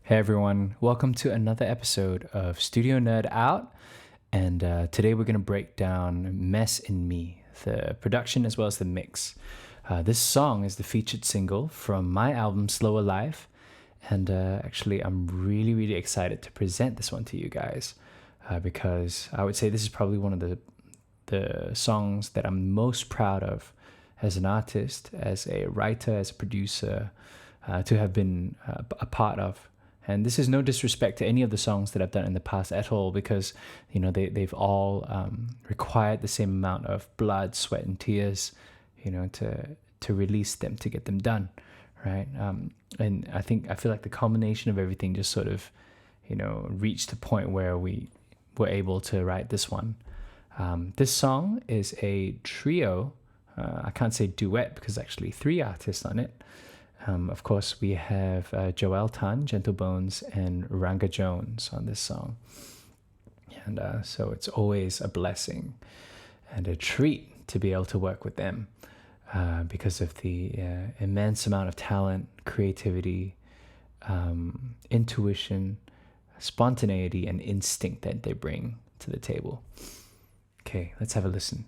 Hey everyone, welcome to another episode of Studio Nerd Out. And today we're going to break down Mess in Me, the production as well as the mix. This song is the featured single from my album Slower Life. And actually, I'm really excited to present this one to you guys because I would say this is probably one of the songs that I'm most proud of as an artist, as a writer, as a producer, to have been a part of. And this is no disrespect to any of the songs that I've done in the past at all, because they've all required the same amount of blood, sweat, and tears, to release them, to get them done, right? And I feel like the combination of everything just sort of, reached a point where we were able to write this one. This song is a trio. I can't say duet because actually 3 artists on it. Of course, we have Joel Tan, Gentle Bones, and Rangga Jones on this song. And so it's always a blessing and a treat to be able to work with them because of the immense amount of talent, creativity, intuition, spontaneity, and instinct that they bring to the table. Okay, let's have a listen.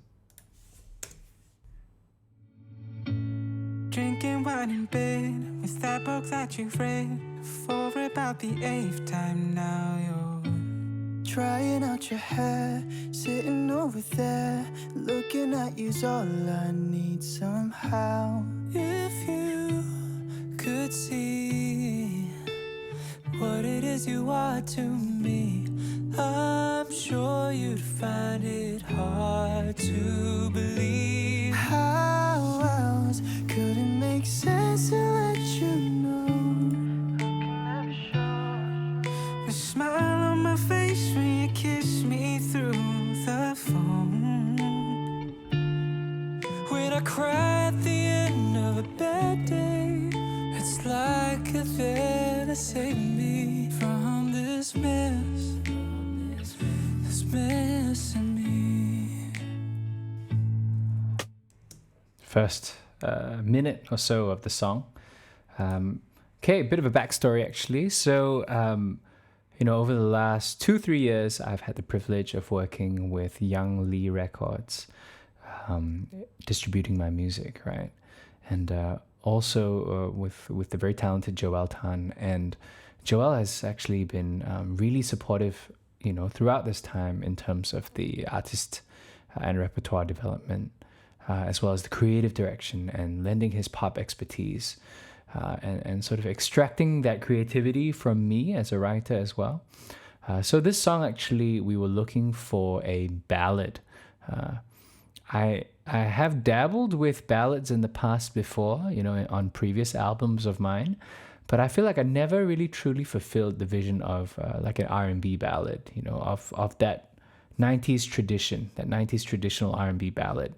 Drinking wine in bed with that book that you've read for about the 8th time now. You're trying out your hair, sitting over there, looking at you's all I need somehow. If you could see what it is you are to me, I'm sure you'd find it hard to believe how else could it make sense to let you know. The smile on my face when you kiss me through the phone, when I cry at the end of a bad day, it's like you're there to save me from this mess in me. First minute or so of the song. Okay, a bit of a backstory actually. So, over the last 2-3 years, I've had the privilege of working with Young Lee Records, distributing my music, right? And also with the very talented Joel Tan. And Joel has actually been really supportive, throughout this time in terms of the artist and repertoire development, as well as the creative direction, and lending his pop expertise and sort of extracting that creativity from me as a writer as well. So this song, actually, we were looking for a ballad. I have dabbled with ballads in the past before, on previous albums of mine, but I feel like I never really truly fulfilled the vision of like an R&B ballad, of that 90s tradition, that 90s traditional R&B ballad.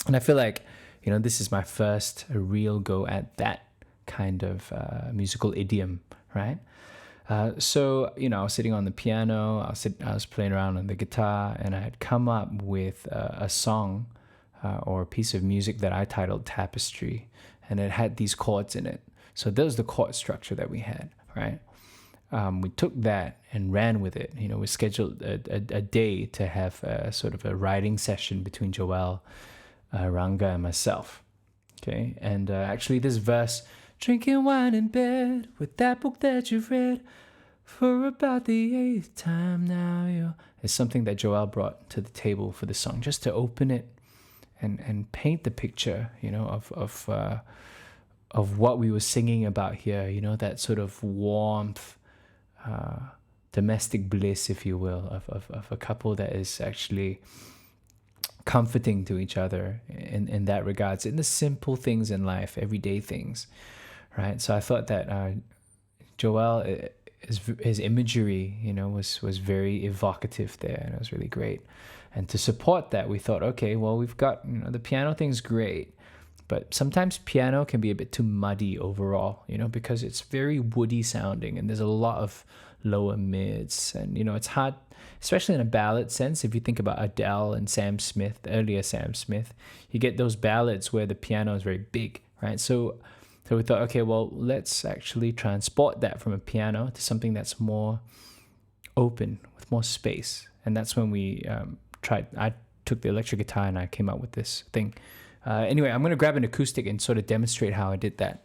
And I feel like, this is my first real go at that kind of musical idiom, right? So, I was sitting on the piano, I was playing around on the guitar, and I had come up with a song or a piece of music that I titled Tapestry, and it had these chords in it. So that was the chord structure that we had, right? We took that and ran with it. We scheduled a day to have a sort of a writing session between Joel, Rangga, and myself. Okay, and actually this verse, drinking wine in bed with that book that you've read for about the 8th time now, is something that Joel brought to the table for the song, just to open it and paint the picture, of what we were singing about here, that sort of warmth, domestic bliss, if you will, of a couple that is actually comforting to each other in that regards, in the simple things in life, everyday things, right? So I thought that Joel, his imagery, was very evocative there, and it was really great. And to support that, we thought, okay, well, we've got, the piano thing's great, but sometimes piano can be a bit too muddy overall, because it's very woody sounding, and there's a lot of lower mids, and it's hard, especially in a ballad sense. If you think about Adele and Sam Smith, the earlier Sam Smith, you get those ballads where the piano is very big, right? So So we thought, okay, well, let's actually transport that from a piano to something that's more open, with more space. And that's when we I took the electric guitar and I came up with this thing. Anyway, I'm going to grab an acoustic and sort of demonstrate how I did that.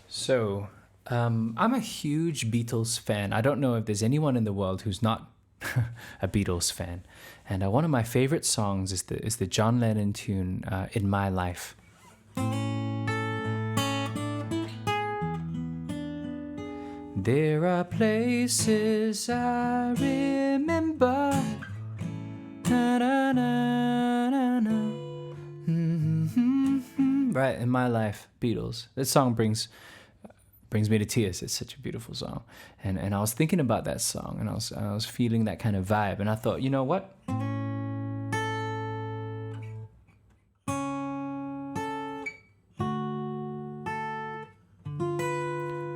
So, I'm a huge Beatles fan. I don't know if there's anyone in the world who's not a Beatles fan. And one of my favorite songs is the John Lennon tune, In My Life. There are places I remember. Na, na, na, na, na. Right, In My Life, Beatles. This song brings me to tears. It's such a beautiful song. And I was thinking about that song, and I was feeling that kind of vibe, and I thought, you know what?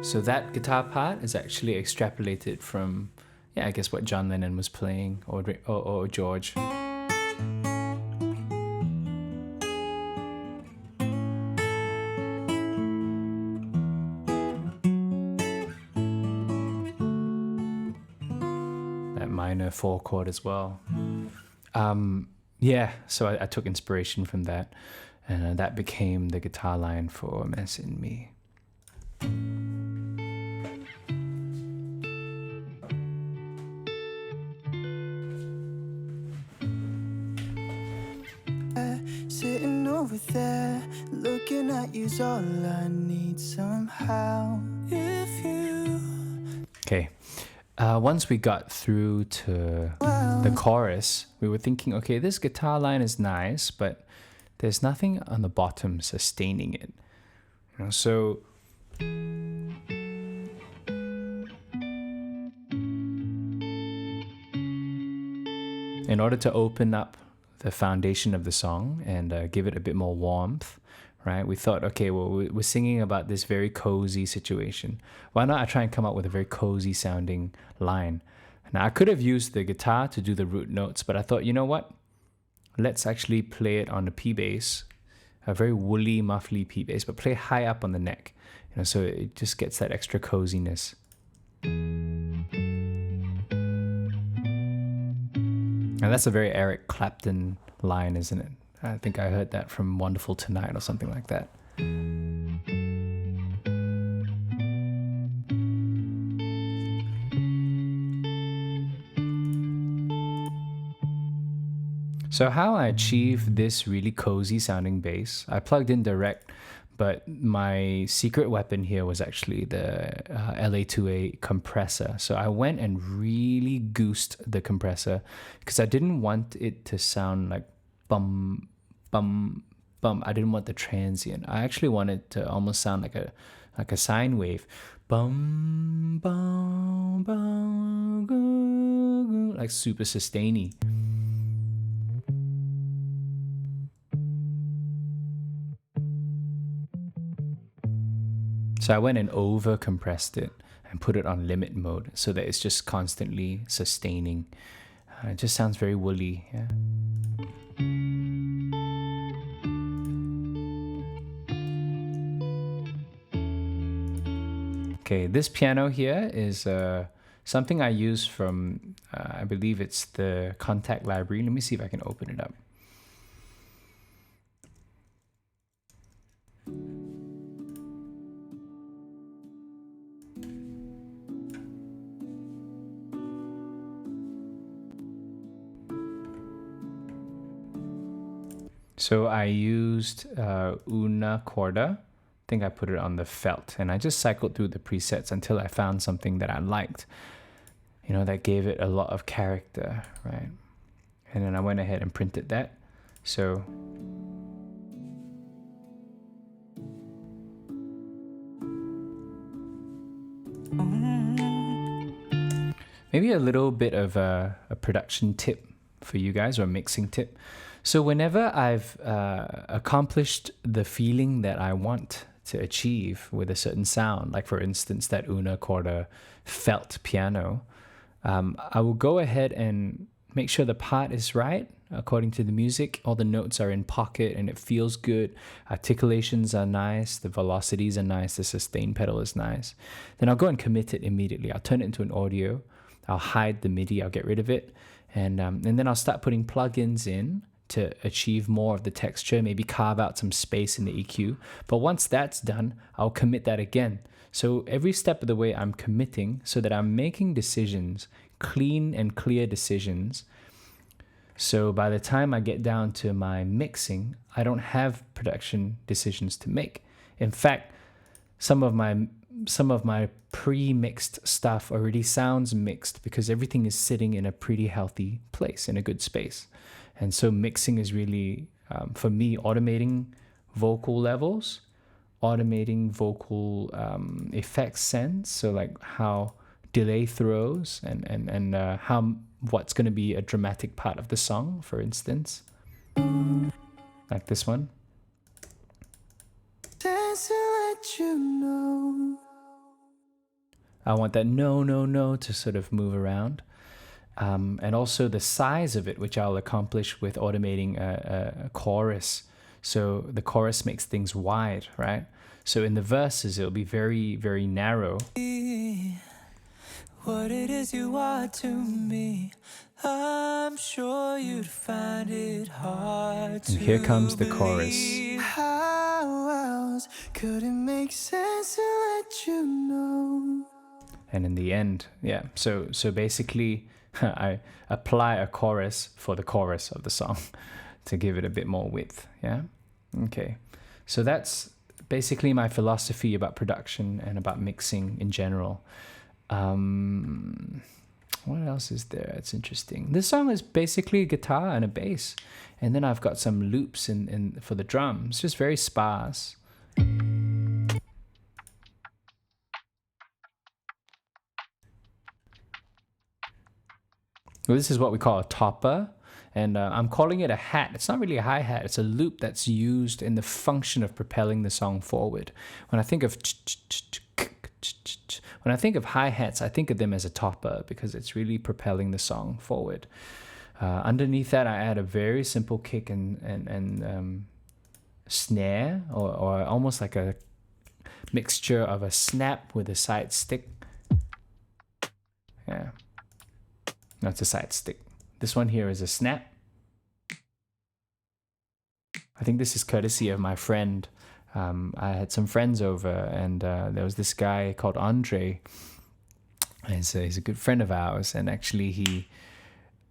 So that guitar part is actually extrapolated from, yeah, I guess what John Lennon was playing, or George. That minor 4 chord as well. Yeah, so I took inspiration from that, and that became the guitar line for Mess in Me. Sitting over there, looking at you's all I need somehow. If you Okay. Once we got through to the chorus, we were thinking, okay, this guitar line is nice, but there's nothing on the bottom sustaining it. You know, so in order to open up the foundation of the song and give it a bit more warmth, right? We thought, okay, well, we're singing about this very cozy situation. Why not I try and come up with a very cozy sounding line? Now, I could have used the guitar to do the root notes, but I thought, you know what? Let's actually play it on the P bass, a very woolly, muffly P bass, but play high up on the neck, you know, so it just gets that extra coziness. And that's a very Eric Clapton line, isn't it? I think I heard that from Wonderful Tonight or something like that. So how I achieved this really cozy sounding bass, I plugged in direct, but my secret weapon here was actually the LA2A compressor. So I went and really goosed the compressor because I didn't want it to sound like bum, bum, bum. I didn't want the transient. I actually wanted it to almost sound like a sine wave. Bum, bum, bum, goo, goo, like super sustainy. So I went and over compressed it and put it on limit mode so that it's just constantly sustaining. It just sounds very woolly. Yeah. Okay, this piano here is something I use from, I believe it's the Contact Library. Let me see if I can open it up. So I used una Corda. I think I put it on the felt, and I just cycled through the presets until I found something that I liked, you know, that gave it a lot of character, right? And then I went ahead and printed that. So maybe a little bit of a production tip for you guys, or a mixing tip. So whenever I've accomplished the feeling that I want to achieve with a certain sound, like for instance that una Corda felt piano, I will go ahead and make sure the part is right, according to the music. All the notes are in pocket and it feels good. Articulations are nice. The velocities are nice. The sustain pedal is nice. Then I'll go and commit it immediately. I'll turn it into an audio. I'll hide the MIDI. I'll get rid of it. And then I'll start putting plugins in to achieve more of the texture, maybe carve out some space in the EQ. But once that's done, I'll commit that again. So every step of the way I'm committing so that I'm making decisions, clean and clear decisions. So by the time I get down to my mixing, I don't have production decisions to make. In fact, some of my pre-mixed stuff already sounds mixed because everything is sitting in a pretty healthy place, in a good space. And so mixing is really, for me, automating vocal levels, automating vocal effects sense. So like how delay throws and how what's going to be a dramatic part of the song, for instance. Like this one. I want that no, no, no to sort of move around. And also the size of it, which I'll accomplish with automating a chorus. So the chorus makes things wide, right? So in the verses, it'll be very, very narrow. What it is you are to me, I'm sure you'd find it hard to And here comes the chorus. How else could it make sense to let you know? And in the end, yeah. So basically, I apply a chorus for the chorus of the song to give it a bit more width, yeah? Okay. So that's basically my philosophy about production and about mixing in general. What else is there? It's interesting. This song is basically a guitar and a bass. And then I've got some loops in for the drums, just very sparse. Well, this is what we call a topper. And I'm calling it a hat. It's not really a hi-hat. It's a loop that's used in the function of propelling the song forward. When I think of hi-hats, I think of them as a topper because it's really propelling the song forward. Underneath that, I add a very simple kick and snare, or almost like a mixture of a snap with a side stick. Yeah, that's a side stick. This one here is a snap. I think this is courtesy of my friend. I had some friends over, and there was this guy called Andre. He's a good friend of ours, and actually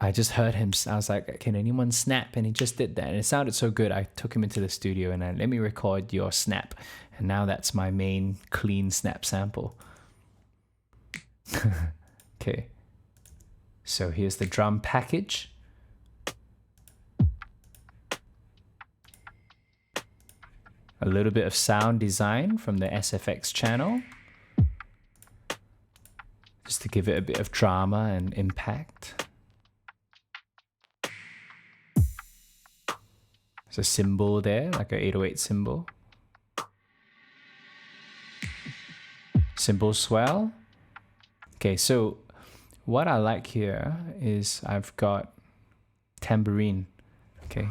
I just heard him. I was like, "Can anyone snap?" And he just did that, and it sounded so good. I took him into the studio and let me record your snap, and now that's my main clean snap sample. Okay. So here's the drum package. A little bit of sound design from the SFX channel, just to give it a bit of drama and impact. There's a cymbal there, like an 808 cymbal. Cymbal swell. Okay, so what I like here is I've got tambourine. Okay,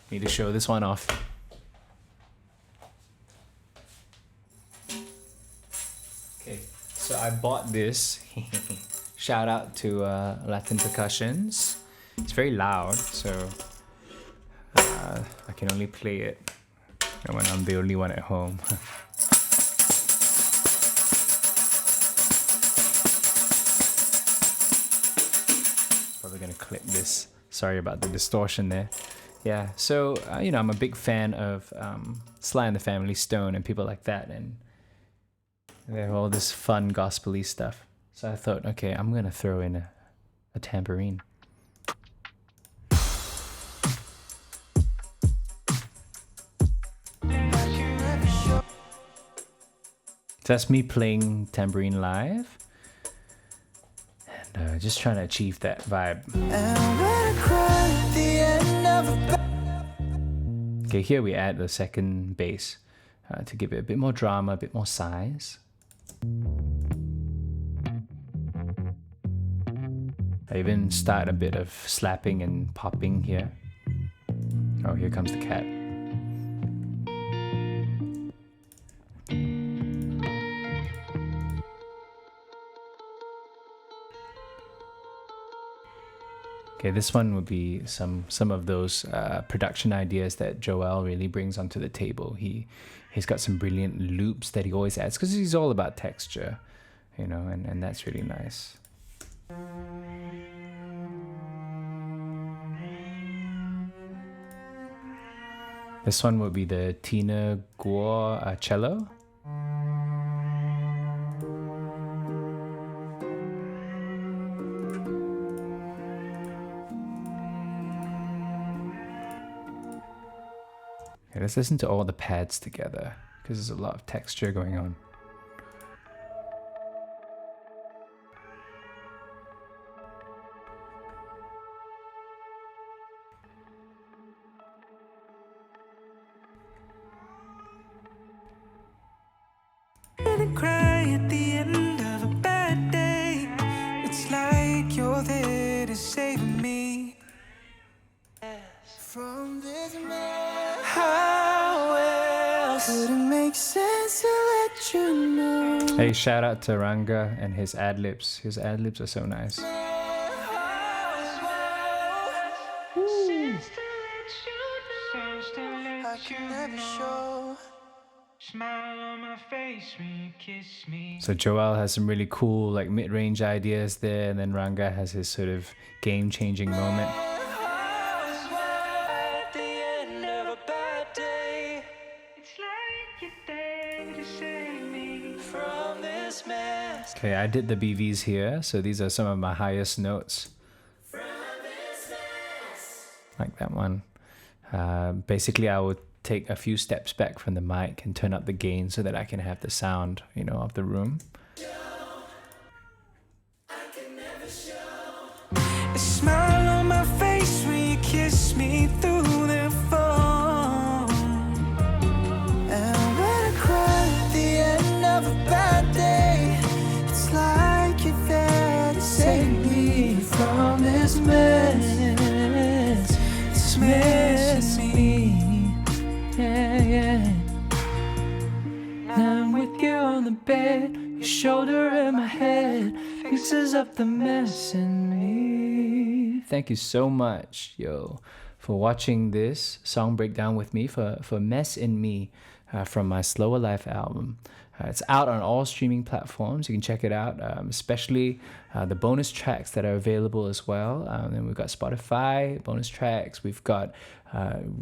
need to show this one off. Okay, so I bought this. Shout out to Latin Percussions. It's very loud, so I can only play it when I'm the only one at home. Probably gonna clip this. Sorry about the distortion there. Yeah, so I'm a big fan of Sly and the Family Stone and people like that, and they have all this fun gospel-y stuff. So I thought, okay, I'm gonna throw in a tambourine. So that's me playing tambourine live. And just trying to achieve that vibe. Okay, here we add the second bass to give it a bit more drama, a bit more size. I even start a bit of slapping and popping here. Oh, here comes the cat. Okay, this one would be some of those production ideas that Joel really brings onto the table. He's got some brilliant loops that he always adds because he's all about texture, you know, and that's really nice. This one would be the Tina Guo cello. Okay, let's listen to all the pads together because there's a lot of texture going on. Cry at the end of a bad day. It's like you're there to save me from this mess. How else could it make sense to let you know? Hey, shout out to Rangga and his ad-libs. His ad-libs are so nice. I can never show. Smile on my face when you kiss me. So Joel has some really cool like mid-range ideas there, and then Rangga has his sort of game-changing moment. At the end of a bad day, it's like you're there to save me from this mess. Okay, I did the BVs here, so these are some of my highest notes. Like that one. Basically, I would take a few steps back from the mic and turn up the gain so that I can have the sound, you know, of the room. A smile on my face when you kiss me through the phone. And when I cry at the end of a bad day, it's like you're there to save me from this mess. This mess me. Yeah, yeah. Now I'm with you on the bed, your shoulder in my head, fixes up the mess in me. Thank you so much, yo, for watching this song breakdown with me for Mess in Me from my Slower Life album. It's out on all streaming platforms. You can check it out, especially the bonus tracks that are available as well. And we've got Spotify bonus tracks. We've got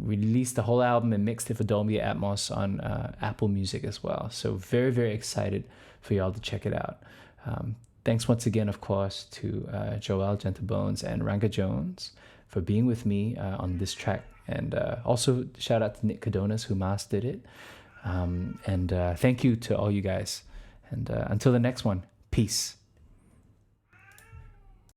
released the whole album and mixed it for Dolby Atmos on Apple Music as well. So very, very excited for y'all to check it out. Thanks once again, of course, to Joel Gentlebones and Rangga Jones for being with me on this track. And also shout out to Nick Kodonas who mastered it. And thank you to all you guys. And until the next one, peace.